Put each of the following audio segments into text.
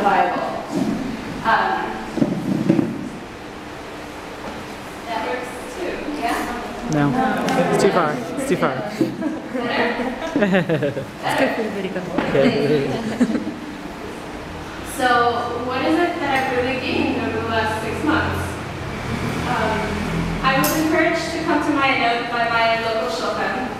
the Bible. That works too, yeah? No, it's too far. It's too far. It's good for the video. So, what is it that I've really gained over the last 6 months? I was encouraged to come to Marina by my local shulchan,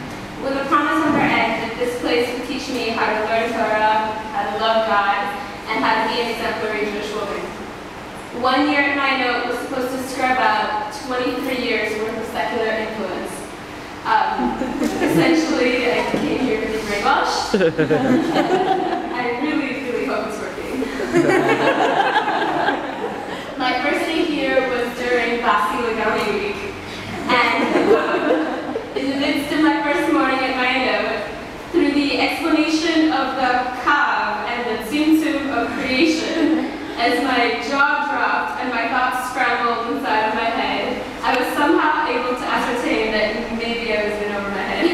with a promise on their end that this place would teach me how to learn Torah, how to love God, and how to be an exemplary Jewish woman. 1 year at Marina was supposed to scrub out 23 years worth of secular influence. Essentially, I came here to be brainwashed. I really, really hope it's working. My first day here was during Basi Legami week, and in the midst of my first morning at Marina, through the explanation of the Kav and the Tzimtzum of creation, as my jaw dropped and my thoughts scrambled inside of my head, I was somehow able to ascertain that maybe I was in over my head.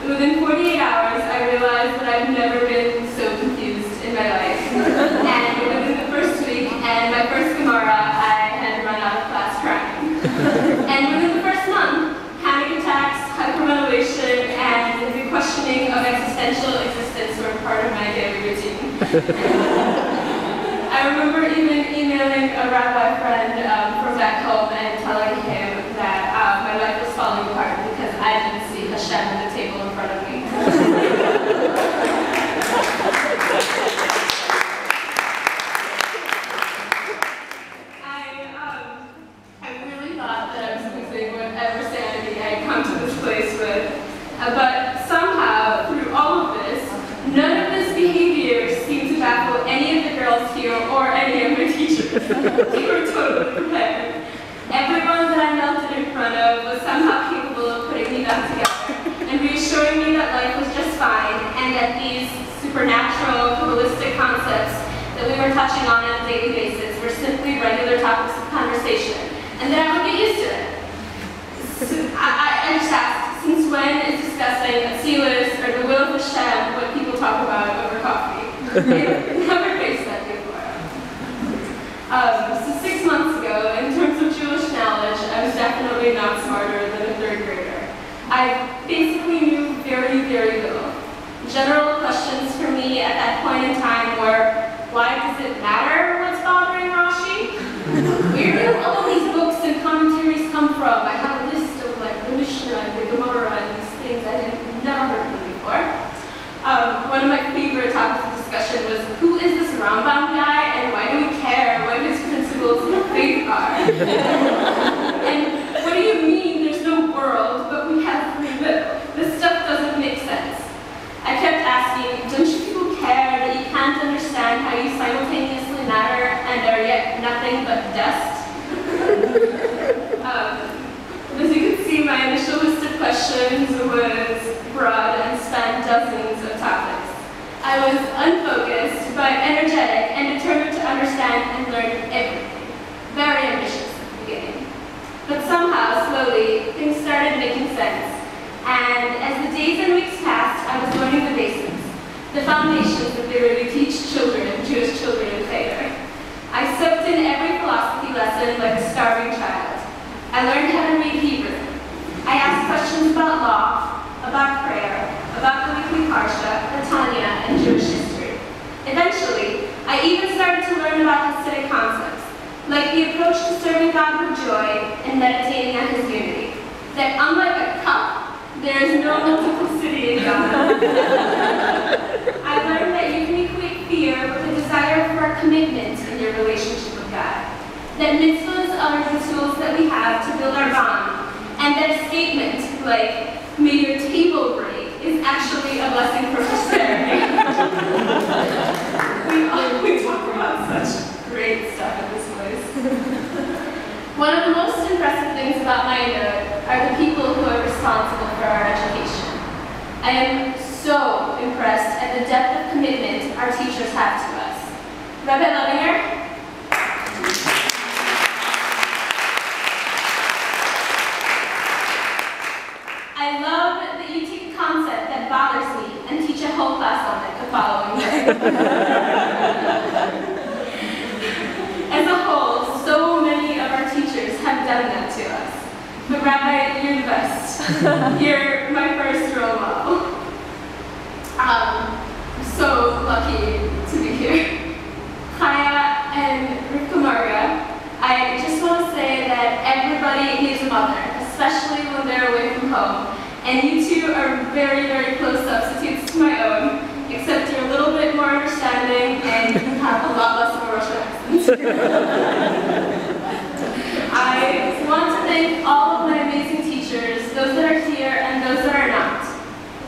Within 48 hours, I realized that I've never been so confused in my life. And within the first week and my first Gemara, I had run out of class crying. And within the first month, panic attacks, hyperventilation, and the questioning of existential existence were part of my daily routine. I remember even emailing a rabbi friend from back home and telling him that my life was falling apart because I didn't see Hashem at the table in front of me. I really thought that I was losing whatever sanity I had come to this place with. But somehow, through all of this, none of this behavior seemed to baffle any of the girls here or any of my teachers. They were totally prepared. Everyone that I melted in front of was somehow capable of putting me back together and reassuring me that life was just fine and that these supernatural, holistic concepts that we were touching on a daily basis were simply regular topics of conversation and that I would get used to it. So I just asked, since when is discussing Atzilus or the will of Hashem what people talk about over coffee? Never faced that before. So 6 months ago, in terms of Jewish knowledge, I was definitely not smarter than a 3rd grader. I basically knew very, very little. General questions for me at that point in time were, why does it matter what's bothering Rashi? Where do all these books and commentaries come from? I have a list of like the Mishnah and the Gemara and these things I had never heard of them before. One of my favorite topics of discussion was, who is this Rambam guy and why do we care what his principles of faith are? And what do you mean there's no world but we have free will? This stuff doesn't make sense. I kept asking, don't you people care that you can't understand how you simultaneously matter and are yet nothing but dust? As you can see, my initial list of questions was broad and spanned dozens of topics. I was unfocused, but energetic and determined to understand and learn everything. Very ambitious at the beginning. But somehow, slowly, things started making sense. And as the days and weeks passed, I was learning the basics, the foundations that they really teach children, Jewish children in Cheder. I soaked in every philosophy lesson like a starving child. I learned how to read Hebrew. I asked questions about law, about prayer, about the weekly Parsha, the Tanya, and Jewish history. Eventually, I even started to learn about Hasidic concepts, like the approach to serving God with joy and meditating on His unity. That unlike a cup, there is no multiplicity in God. I learned that you can equate fear with a desire for a commitment in your relationship with God. That mitzvahs are the tools that we have to build our bond, and that a statement like, may your table break, is actually a blessing for posterity. we talk about such great stuff in this place. One of the most impressive things about Marina are the people who are responsible for our education. I am so impressed at the depth of commitment our teachers have to us. Rabbi Levinger? I love that you take a concept that bothers me and teach a whole class on it, the following day. As a whole, so many of our teachers have done that to us. But Rabbi, you're the best. You're my first role model. I'm so lucky to be here. Chaya and Rivka Marga, I just want to say that everybody needs a mother, especially when they're away from home. And you two are very, very close substitutes to my own, except you're a little bit more understanding and you have a lot less of a Russian accent. I want to thank all of my amazing teachers, those that are here and those that are not.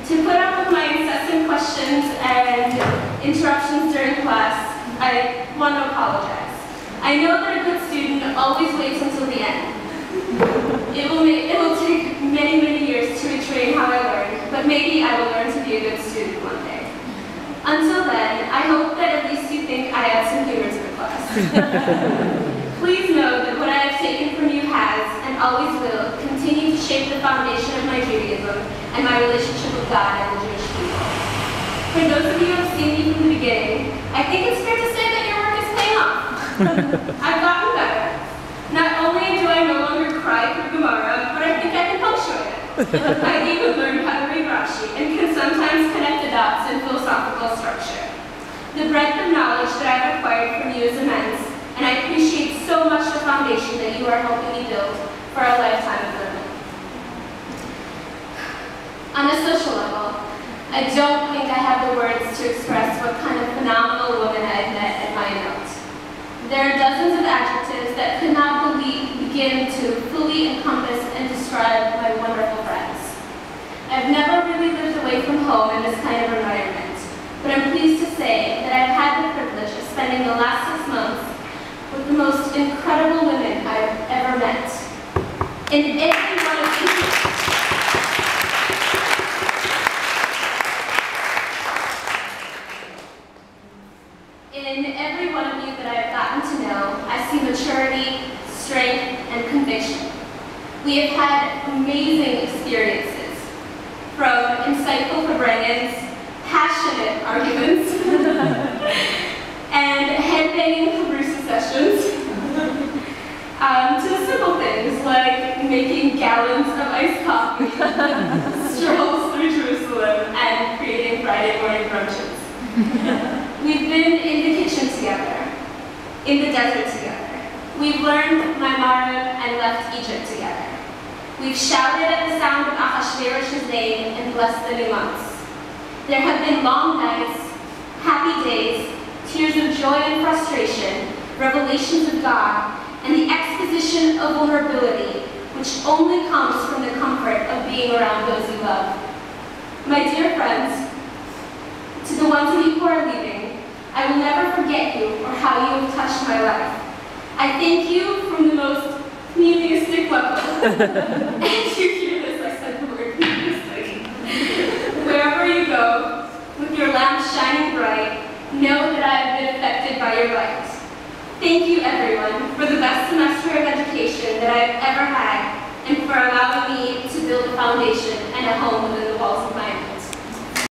To put up with my incessant questions and interruptions during class, I want to apologize. I know that a good student always waits until the end. It will take many, many years to retrain how I learned, but maybe I will learn to be a good student one day. Until then, I hope that at least you think I add some humor to the class. Please know that what I have taken from you has, and always will, continue to shape the foundation of my Judaism and my relationship with God and the Jewish people. For those of you who have seen me from the beginning, I think it's fair to say that your work is paying off. I've gotten better. Not only do I no longer cry through Gemara, but I think I can punctuate it. I even learned how to read Rashi and can sometimes connect the dots in philosophical structure. The breadth of knowledge that I've acquired from you is immense, and I appreciate so much the foundation that you are helping me build for a lifetime of learning. On a social level, I don't think I have the words to express what kind of phenomenal woman I've met at my note. There are dozens of adjectives that could not begin to fully encompass and describe my wonderful friends. I've never really lived away from home in this kind of environment, but I'm pleased to say that I've had the privilege of spending the last 6 months with the most incredible women I've ever met. In every one of these, that I have gotten to know, I see maturity, strength, and conviction. We have had amazing experiences, from insightful Hebraians, passionate arguments, and headbanging Hebrew sessions, to simple things like making gallons of iced coffee, strolls through Jerusalem, and creating Friday morning brunches. We've been in the kitchen together, in the desert together. We've learned Maimarim and left Egypt together. We've shouted at the sound of Ahasuerus' name and blessed the new months. There have been long nights, happy days, tears of joy and frustration, revelations of God, and the exposition of vulnerability, which only comes from the comfort of being around those you love. My dear friends, to the ones of you who are leaving, I will never forget you or how you have touched my life. I thank you from the most communistic level. And you hear this, I said the word communistic. Wherever you go, with your lamp shining bright, know that I have been affected by your light. Thank you, everyone, for the best semester of education that I have ever had, and for allowing me to build a foundation and a home within the walls of my